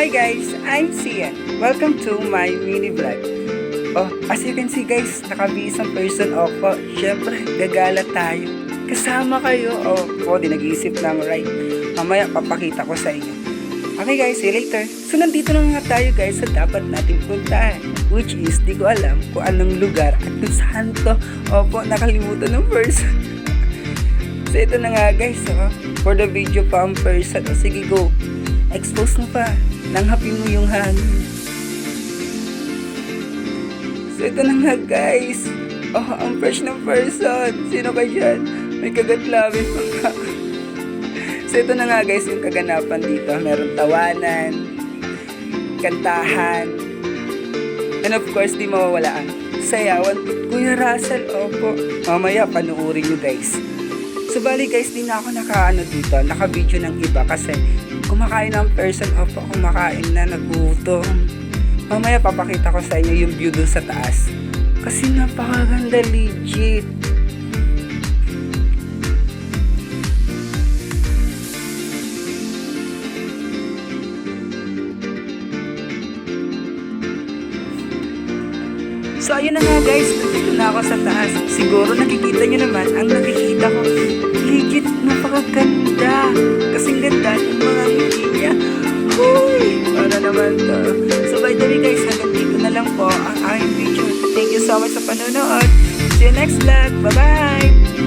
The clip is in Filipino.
Hi guys, I'm Sia. Welcome to my mini vlog. Oh, as you can see guys, nakabisang person ako. Syempre, gagala tayo. Kasama kayo. Oh, di nag-iisip ng right. Mamaya papakita ko sa inyo. Okay guys, see you later. So nandito na nga tayo guys sa dapat nating puntahan. Which is, di ko alam kung anong lugar at kung saan to. Opo, nakalimutan ng person. So ito na nga guys, for the video pa ang person. Sige go, expose mo pa. Nanghapin mo yung hangin. So ito na nga guys. Ang fresh ng person. Sino ka dyan? May kagat labi pa ka. So ito na nga guys yung kaganapan dito. Meron tawanan, kantahan, and of course di mawawala ang sayawan. Kuya Russell, opo. Mamaya panuorin nyo guys. So bali guys, di na ako dito, naka-video ng iba kasi kumakain ng person, opo, kumakain na, nagutom. Mamaya papakita ko sa inyo yung view dun sa taas. Kasi napakaganda, legit. So ayun na nga guys, nandito na ako sa taas. Siguro nakikita nyo naman, ang nakikita ko, legit, napakaganda. Kasing ganda ng mga ngiti niya. Huy! Para naman to. So by the way guys, hanggang dito na lang po ang aking video. Thank you so much sa panonood. See you next vlog. Bye-bye!